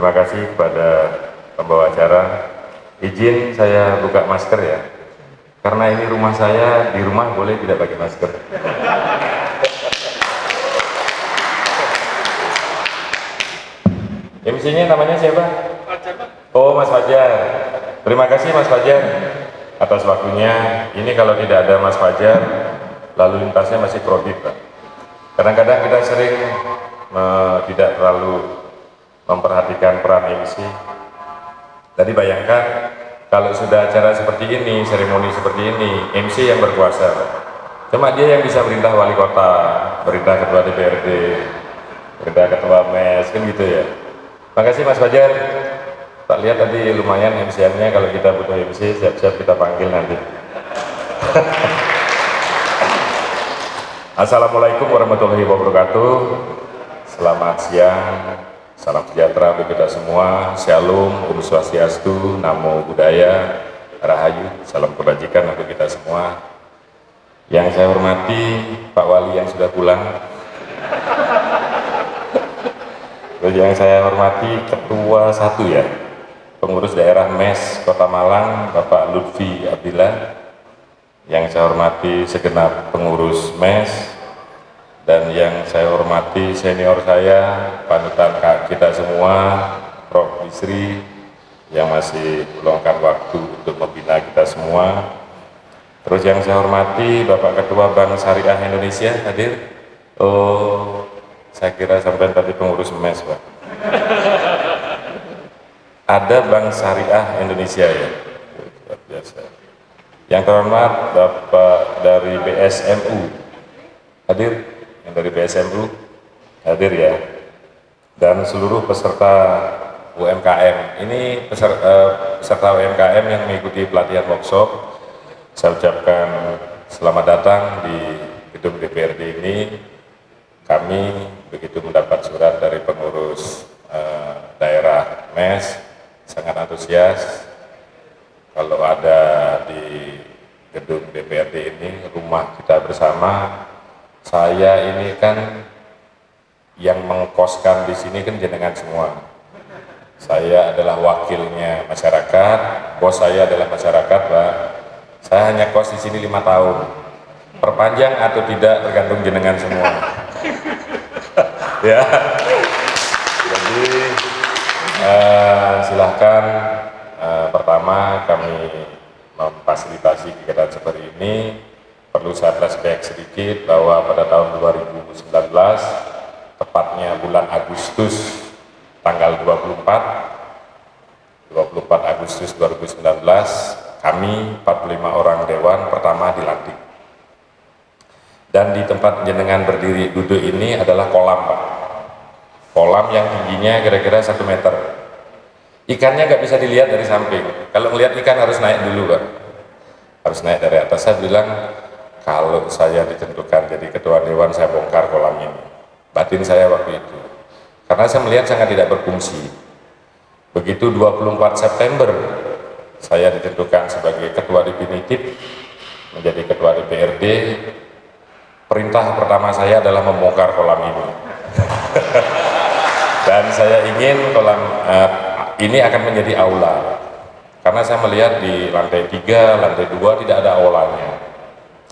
Terima kasih kepada pembawa acara. Izin saya buka masker ya, karena ini rumah saya, di rumah boleh tidak pakai masker. MC-nya namanya siapa? Oh, Mas Fajar. Terima kasih Mas Fajar atas waktunya. Ini kalau tidak ada Mas Fajar, lalu lintasnya masih krodit, Pak. Kadang-kadang kita sering tidak terlalu memperhatikan peran MC. Tadi bayangkan kalau sudah acara seperti ini, seremoni seperti ini, MC yang berkuasa. Cuma dia yang bisa merintah wali kota, merintah ketua DPRD, merintah ketua MES, kan gitu ya. Makasih Mas Fajar. Tak lihat tadi lumayan MC-nya, kalau kita butuh MC siap-siap kita panggil nanti. Assalamualaikum warahmatullahi wabarakatuh. Selamat siang, salam sejahtera bagi kita semua. Shalom, Om Swastiastu, Namo Buddhaya, Rahayu, salam kebajikan untuk kita semua. Yang saya hormati Pak Wali yang sudah pulang. Terus yang saya hormati Ketua 1 ya, Pengurus Daerah MES Kota Malang, Bapak Lutfi Abdillah. Yang saya hormati segenap pengurus MES, dan yang saya hormati senior saya, panutan kita semua, Prof. Bisri, yang masih meluangkan waktu untuk membina kita semua. Terus yang saya hormati Bapak Ketua Bank Syariah Indonesia hadir. Oh, saya kira sampai tadi pengurus MES, Pak. Ada Bank Syariah Indonesia ya, luar biasa. Yang terhormat Bapak dari BSMU hadir, yang dari BSMU hadir ya, dan seluruh peserta UMKM. Ini peserta UMKM yang mengikuti pelatihan workshop, saya ucapkan selamat datang di gedung DPRD ini. Kami begitu mendapat surat dari pengurus daerah MES, sangat antusias kalau ada di gedung DPRD ini, rumah kita bersama. Saya ini kan yang mengkoskan di sini kan jenengan semua. Saya adalah wakilnya masyarakat, bos saya adalah masyarakat, Pak. Saya hanya kos di sini 5 tahun. Perpanjang atau tidak tergantung jenengan semua. Ya. Jadi silahkan. Pertama, kami memfasilitasi kegiatan seperti ini. Perlu saya flashback sedikit bahwa pada tahun 2019, tepatnya bulan Agustus, tanggal 24 Agustus 2019, kami 45 orang dewan pertama dilantik. Dan di tempat jenengan berdiri duduk ini adalah kolam, Pak. Kolam yang tingginya kira-kira 1 meter. Ikannya nggak bisa dilihat dari samping. Kalau melihat ikan harus naik dulu, Pak. Harus naik dari atas. Saya bilang, kalau saya ditentukan jadi ketua dewan, saya bongkar kolam ini. Batin saya waktu itu. Karena saya melihat sangat tidak berfungsi. Begitu 24 September, saya ditentukan sebagai ketua definitif, menjadi ketua DPRD. Perintah pertama saya adalah membongkar kolam ini. Dan saya ingin kolam ini akan menjadi aula, karena saya melihat di lantai 3, lantai 2 tidak ada aulanya.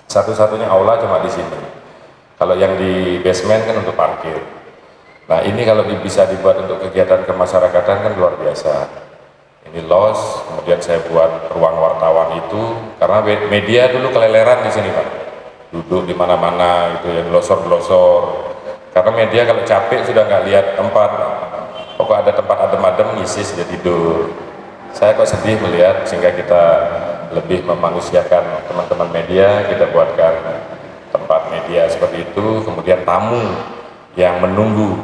Satu-satunya aula cuma di sini. Kalau yang di basement kan untuk parkir. Nah, ini kalau bisa dibuat untuk kegiatan kemasyarakatan kan luar biasa. Ini los, kemudian saya buat ruang wartawan itu, karena media dulu keleleran di sini, Pak. Duduk di mana-mana gitu, yang glosor-glosor. Karena media kalau capek sudah nggak lihat tempat. Pokok ada tempat adem-adem, ngisi sudah tidur. Saya kok sedih melihat, sehingga kita lebih memanusiakan teman-teman media, kita buatkan tempat media seperti itu, kemudian tamu yang menunggu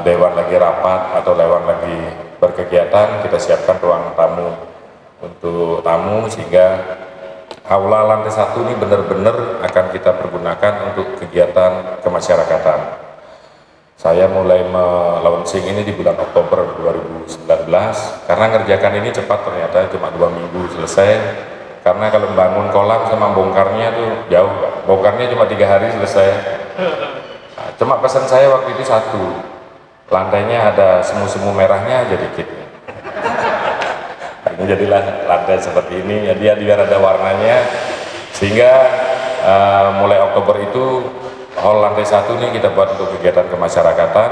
dewan lagi rapat atau dewan lagi berkegiatan, kita siapkan ruang tamu untuk tamu, sehingga aula lantai 1 ini benar-benar akan kita pergunakan untuk kegiatan kemasyarakatan. Saya mulai launching ini di bulan Oktober 2019, karena ngerjakan ini cepat, ternyata cuma 2 minggu selesai. Karena kalau membangun kolam sama bongkarnya tuh jauh, Pak. Bongkarnya cuma 3 hari selesai. Nah, cuma pesan saya waktu itu satu, lantainya ada semu-semu merahnya aja dikit. Ini jadilah lantai seperti ini, jadi biar ada warnanya, sehingga mulai Oktober itu hall lantai 1 ini kita buat untuk kegiatan kemasyarakatan,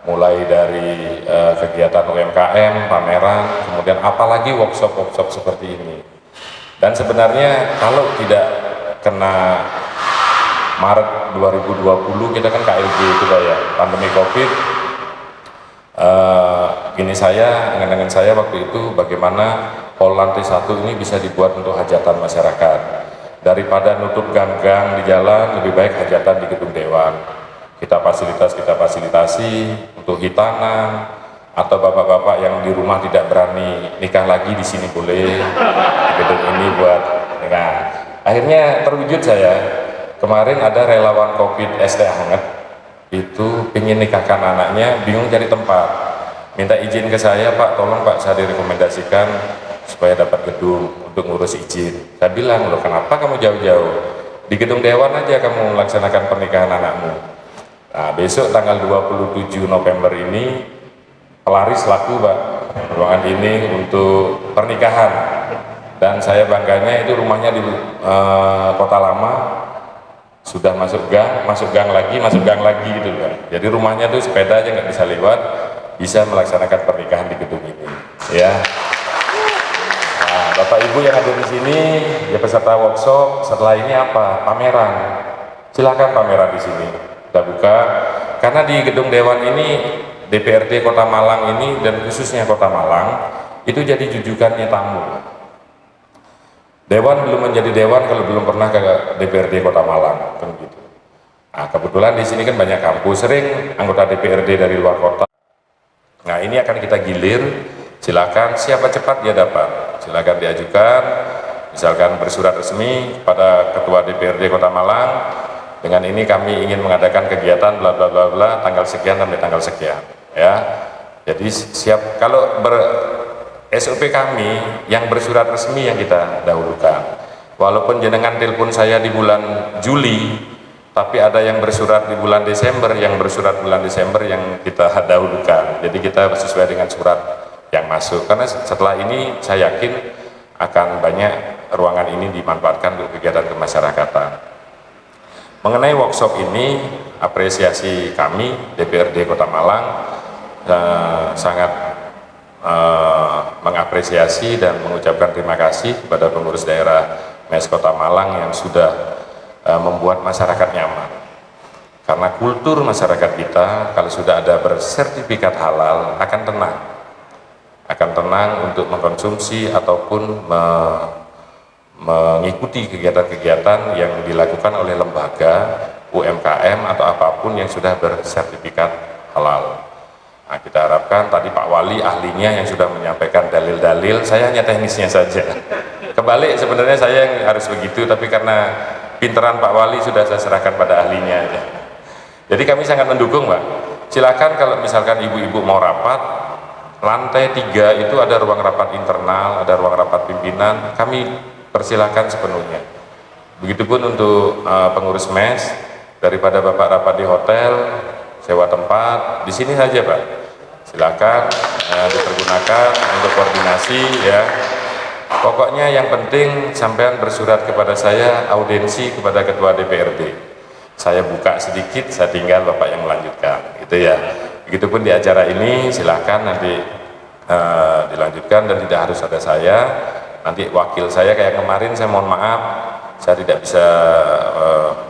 mulai dari kegiatan UMKM, pameran, kemudian apalagi workshop-workshop seperti ini. Dan sebenarnya kalau tidak kena Maret 2020 kita kan KLB itu ya, pandemi Covid. Gini dengan saya waktu itu bagaimana hall lantai 1 ini bisa dibuat untuk hajatan masyarakat. Daripada nutup gang-gang di jalan, lebih baik hajatan di gedung dewan. Kita fasilitasi untuk hitanan, atau bapak-bapak yang di rumah tidak berani nikah lagi di sini boleh, di gedung ini buat nikah. Akhirnya terwujud saya. Kemarin ada relawan Covid ST Hangat, itu ingin nikahkan anaknya, bingung cari tempat, minta izin ke saya, Pak tolong Pak saya direkomendasikan supaya dapat gedung untuk ngurus izin. Saya bilang, loh kenapa kamu jauh-jauh, di gedung dewan aja kamu melaksanakan pernikahan anakmu. Nah besok tanggal 27 November ini pelaris laku Pak ruangan ini untuk pernikahan, dan saya bangganya itu rumahnya di Kota Lama, sudah masuk gang lagi gitu kan. Jadi rumahnya tuh sepeda aja nggak bisa lewat, bisa melaksanakan pernikahan di gedung ini ya. Nah, Bapak Ibu yang ada di sini ya peserta workshop, setelah ini apa? Pameran. Silakan pameran di sini. Kita buka karena di gedung dewan ini DPRD Kota Malang ini dan khususnya Kota Malang itu jadi jujukannya tamu. Dewan belum menjadi dewan kalau belum pernah ke DPRD Kota Malang, kan gitu. Nah, kebetulan di sini kan banyak kampus, sering anggota DPRD dari luar kota. Nah, ini akan kita gilir. Silakan, siapa cepat dia dapat. Silakan diajukan, misalkan bersurat resmi kepada Ketua DPRD Kota Malang. Dengan ini kami ingin mengadakan kegiatan bla bla bla bla tanggal sekian sampai tanggal sekian, ya. Jadi siap kalau SOP kami yang bersurat resmi yang kita dahulukan. Walaupun jenengan telepon saya di bulan Juli, tapi ada yang bersurat di bulan Desember, yang bersurat bulan Desember yang kita dahulukan. Jadi kita sesuai dengan surat yang masuk. Karena setelah ini saya yakin akan banyak ruangan ini dimanfaatkan untuk kegiatan kemasyarakatan. Mengenai workshop ini, apresiasi kami DPRD Kota Malang sangat mengapresiasi dan mengucapkan terima kasih kepada pengurus daerah MES Kota Malang yang sudah membuat masyarakat nyaman. Karena kultur masyarakat kita kalau sudah ada bersertifikat halal akan tenang untuk mengkonsumsi ataupun mengikuti kegiatan-kegiatan yang dilakukan oleh lembaga UMKM atau apapun yang sudah bersertifikat halal. Nah, kita harapkan tadi Pak Wali ahlinya yang sudah menyampaikan dalil-dalil, saya hanya teknisnya saja. Kebalik sebenarnya saya yang harus begitu, tapi karena pinteran Pak Wali sudah saya serahkan pada ahlinya aja. Jadi kami sangat mendukung Pak. Silakan kalau misalkan ibu-ibu mau rapat, lantai 3 itu ada ruang rapat internal, ada ruang rapat pimpinan, kami persilakan sepenuhnya. Begitupun untuk pengurus MES, daripada Bapak rapat di hotel, sewa tempat, di sini saja Pak. Silakan dipergunakan untuk koordinasi ya. Pokoknya yang penting sampean bersurat kepada saya, audiensi kepada Ketua DPRD. Saya buka sedikit, saya tinggal Bapak yang melanjutkan, gitu ya. Begitupun di acara ini silakan nanti dilanjutkan dan tidak harus ada saya. Nanti wakil saya kayak kemarin, saya mohon maaf, saya tidak bisa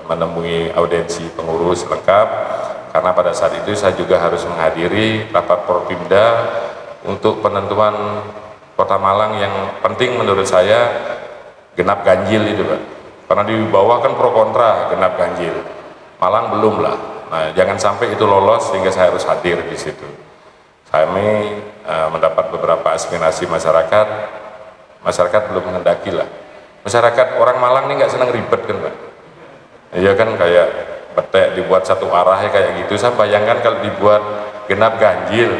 menemui audiensi pengurus lengkap. Karena pada saat itu saya juga harus menghadiri rapat Porpimda untuk penentuan Kota Malang yang penting menurut saya, genap ganjil itu Pak. Karena di bawah kan pro kontra genap ganjil, Malang belum lah. Nah, jangan sampai itu lolos sehingga saya harus hadir di situ. Kami mendapat beberapa aspirasi masyarakat belum menghendaki lah. Masyarakat orang Malang ini nggak senang ribet kan Pak. Iya kan, kayak petek dibuat satu arah kayak gitu. Saya bayangkan kalau dibuat genap ganjil,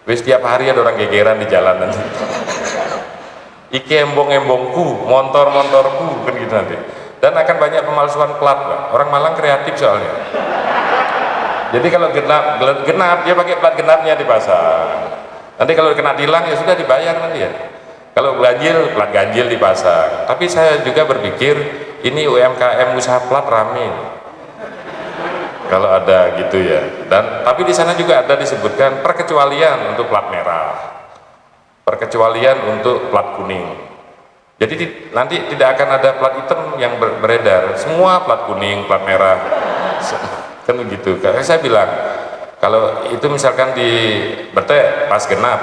wis tiap hari ada orang gegeran di jalanan. Iki embong-embongku, motor-motorku, kan gitu nanti. Dan akan banyak pemalsuan plat Pak. Orang Malang kreatif soalnya. Jadi kalau genap dia pakai plat genapnya dipasang. Nanti kalau kena tilang ya sudah dibayar nanti ya. Kalau ganjil, plat ganjil dipasang. Tapi saya juga berpikir ini UMKM usaha plat rame. Kalau ada gitu ya. Dan tapi di sana juga ada disebutkan perkecualian untuk plat merah, perkecualian untuk plat kuning. Jadi nanti tidak akan ada plat hitam yang beredar. Semua plat kuning, plat merah. Kan begitu. Karena saya bilang kalau itu misalkan di Bete pas genap,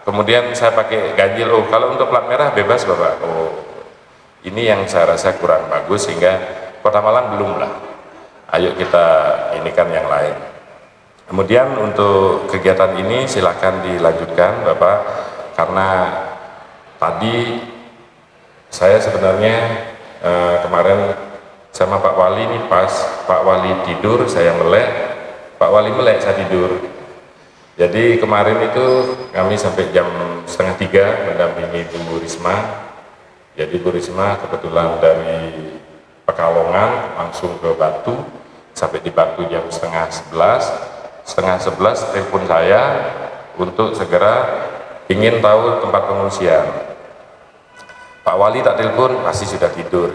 kemudian saya pakai ganjil, oh kalau untuk plat merah bebas Bapak. Oh ini yang saya rasa kurang bagus, sehingga Kota Malang belum lah. Ayo kita ini kan yang lain. Kemudian untuk kegiatan ini silakan dilanjutkan Bapak, karena tadi saya sebenarnya kemarin sama Pak Wali nih, pas Pak Wali tidur saya melek, Pak Wali melek saya tidur. Jadi kemarin itu kami sampai jam 2:30 mendampingi Bu Risma. Jadi Bu Risma kebetulan dari Pekalongan langsung ke Batu, sampai di Batu jam 10:30. 10:30 telepon saya untuk segera ingin tahu tempat pengungsian. Pak Wali tak telepon pasti sudah tidur,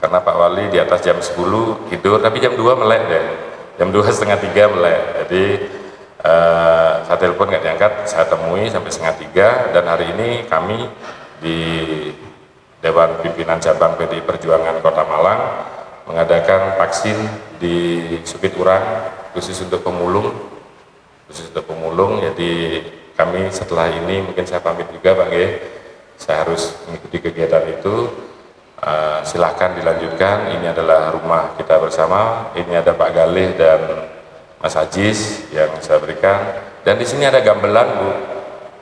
karena Pak Wali di atas jam 10 tidur, tapi jam 2 melek deh, jam 2:30 melek. Jadi saya telepon nggak diangkat, saya temui sampai 2:30, dan hari ini kami di Dewan Pimpinan Cabang PDI Perjuangan Kota Malang mengadakan vaksin di Supit Urang khusus untuk pemulung, Jadi kami setelah ini mungkin saya pamit juga Pak G, saya harus mengikuti kegiatan itu. Silahkan dilanjutkan, ini adalah rumah kita bersama. Ini ada Pak Galih dan Mas Ajis yang saya berikan, dan di sini ada gamelan Bu.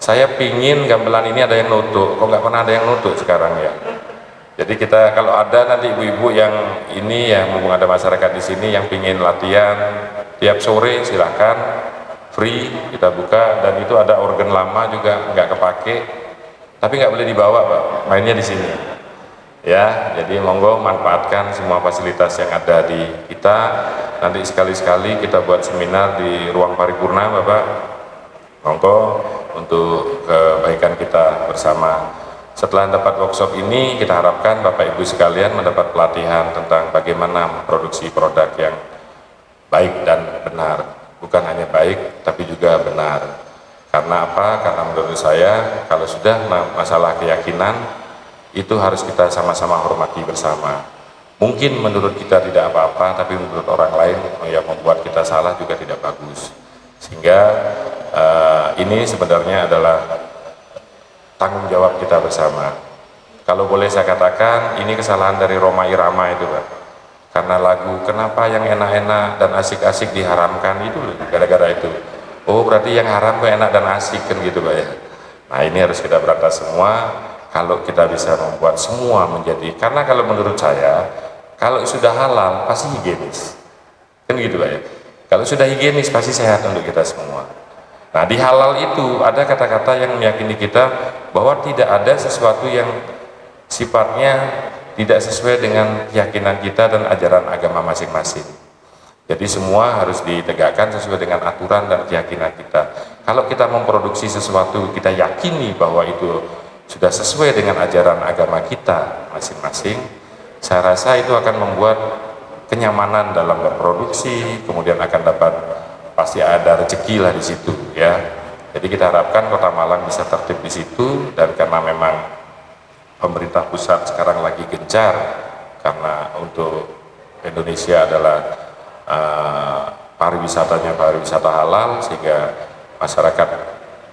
Saya pingin gamelan ini ada yang nutuk, kok nggak pernah ada yang nutuk sekarang ya. Jadi kita kalau ada nanti ibu-ibu yang ini ya, mumpung ada masyarakat di sini yang pingin latihan tiap sore, silahkan, free kita buka. Dan itu ada organ lama juga nggak kepake, tapi nggak boleh dibawa Pak, mainnya di sini ya. Jadi monggo manfaatkan semua fasilitas yang ada di kita. Nanti sekali-sekali kita buat seminar di ruang paripurna Bapak, monggo untuk kebaikan kita bersama. Setelah dapat workshop ini, kita harapkan Bapak Ibu sekalian mendapat pelatihan tentang bagaimana memproduksi produk yang baik dan benar. Bukan hanya baik, tapi juga benar. Karena apa? Karena menurut saya, kalau sudah masalah keyakinan, itu harus kita sama-sama hormati bersama. Mungkin menurut kita tidak apa-apa, tapi menurut orang lain yang membuat kita salah juga tidak bagus. Sehingga ini sebenarnya adalah tanggung jawab kita bersama. Kalau boleh saya katakan, ini kesalahan dari Rhoma Irama itu Pak. Karena lagu kenapa yang enak-enak dan asik-asik diharamkan itu, gara-gara itu. Oh berarti yang haram kok enak dan asik kan gitu Pak ya. Nah ini harus kita berantas semua. Kalau kita bisa membuat semua menjadi, karena kalau menurut saya, kalau sudah halal pasti higienis, kan gitu Pak ya. Kalau sudah higienis pasti sehat untuk kita semua. Nah di halal itu ada kata-kata yang meyakini kita bahwa tidak ada sesuatu yang sifatnya tidak sesuai dengan keyakinan kita dan ajaran agama masing-masing. Jadi semua harus ditegakkan sesuai dengan aturan dan keyakinan kita. Kalau kita memproduksi sesuatu kita yakini bahwa itu sudah sesuai dengan ajaran agama kita masing-masing, saya rasa itu akan membuat kenyamanan dalam berproduksi, kemudian akan dapat, pasti ada rezeki lah di situ ya. Jadi kita harapkan Kota Malang bisa tertib di situ, dan karena memang pemerintah pusat sekarang lagi gencar, karena untuk Indonesia adalah pariwisatanya pariwisata halal, sehingga masyarakat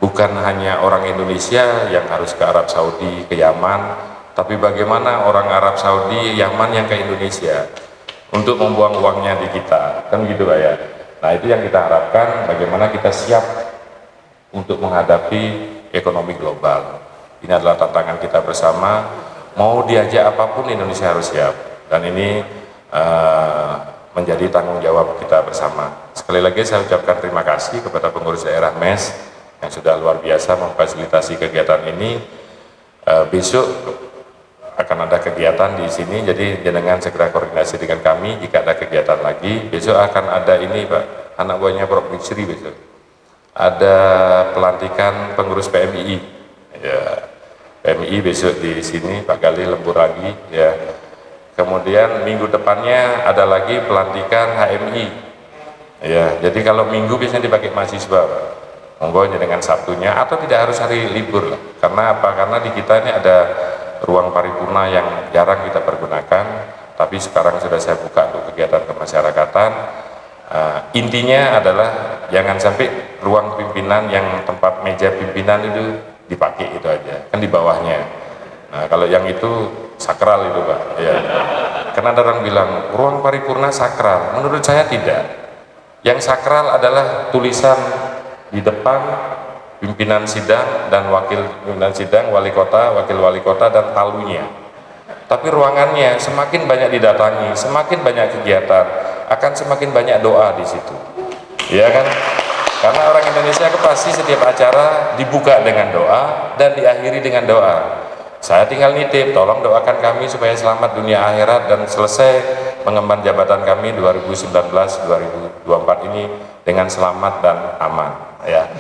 bukan hanya orang Indonesia yang harus ke Arab Saudi, ke Yaman, tapi bagaimana orang Arab Saudi, Yaman yang ke Indonesia untuk membuang uangnya di kita, kan gitu Pak ya. Nah itu yang kita harapkan, bagaimana kita siap untuk menghadapi ekonomi global. Ini adalah tantangan kita bersama, mau diajak apapun Indonesia harus siap, dan ini menjadi tanggung jawab kita bersama. Sekali lagi saya ucapkan terima kasih kepada pengurus daerah MES yang sudah luar biasa memfasilitasi kegiatan ini. Besok akan ada kegiatan di sini, jadi jenengan segera koordinasi dengan kami jika ada kegiatan lagi. Besok akan ada ini Pak, anak buahnya Prof. Bisri besok. Ada pelantikan pengurus PMII. Ya, PMII besok di sini Pak Gali lembur lagi ya. Kemudian minggu depannya ada lagi pelantikan HMI. Ya, jadi kalau minggu biasanya dipakai mahasiswa Pak. Monggo dengan Sabtunya atau tidak harus hari libur lah. Karena apa? Karena di kita ini ada ruang paripurna yang jarang kita pergunakan, tapi sekarang sudah saya buka untuk kegiatan kemasyarakatan. Intinya adalah jangan sampai ruang pimpinan yang tempat meja pimpinan itu dipakai, itu aja, kan di bawahnya. Nah kalau yang itu sakral itu Pak ya. Karena ada orang bilang ruang paripurna sakral, menurut saya tidak. Yang sakral adalah tulisan di depan pimpinan sidang dan wakil pimpinan sidang, wali kota, wakil wali kota, dan palunya. Tapi ruangannya semakin banyak didatangi, semakin banyak kegiatan, akan semakin banyak doa di situ. Ya kan? Karena orang Indonesia pasti setiap acara dibuka dengan doa dan diakhiri dengan doa. Saya tinggal nitip, tolong doakan kami supaya selamat dunia akhirat dan selesai pengemban jabatan kami 2019-2024 ini dengan selamat dan aman. Ya,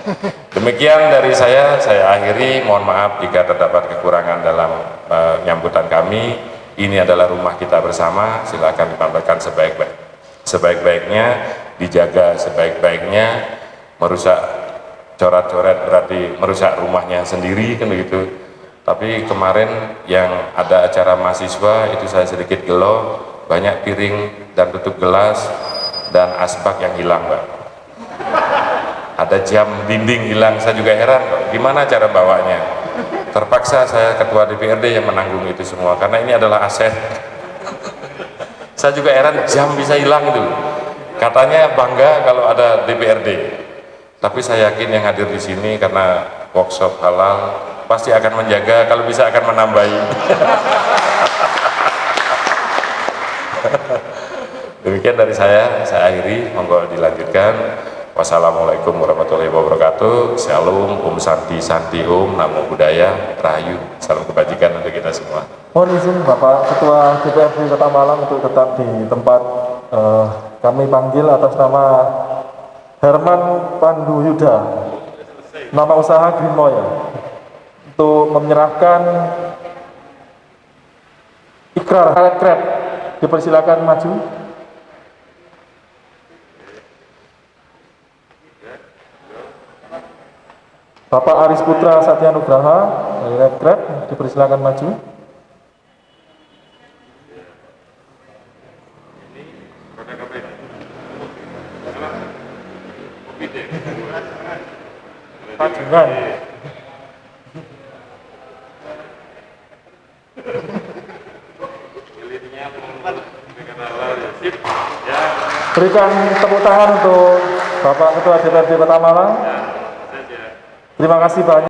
demikian dari saya akhiri. Mohon maaf jika terdapat kekurangan dalam penyambutan kami. Ini adalah rumah kita bersama, silakan dimanfaatkan sebaik-baiknya, dijaga sebaik-baiknya. Merusak coret-coret berarti merusak rumahnya sendiri kan begitu. Tapi kemarin yang ada acara mahasiswa itu saya sedikit gelo, banyak piring dan tutup gelas dan asbak yang hilang Pak. Ada jam dinding hilang, saya juga heran gimana cara bawanya. Terpaksa saya ketua DPRD yang menanggung itu semua karena ini adalah aset. Saya juga heran jam bisa hilang itu. Katanya bangga kalau ada DPRD. Tapi saya yakin yang hadir di sini karena workshop halal pasti akan menjaga, kalau bisa akan menambahi. Demikian dari saya akhiri, monggo dilanjutkan. Wassalamualaikum warahmatullahi wabarakatuh. Shalom, Om Santi Santi Om, Namo Buddhaya, Rahayu. Salam kebajikan untuk kita semua. Mohon izin Bapak Ketua DPRD Kota Malang untuk tetap di tempat kami panggil atas nama Herman Pandu Yuda, nama usaha Greenmoy, untuk menyerahkan ikrar Halekret. Dipersilakan maju. Bapak Aris Putra Satya Nugraha, Halekret, dipersilakan maju. Pajangan. Berikan tepuk tangan untuk Bapak Ketua DPRD Kota Malang. Terima kasih banyak.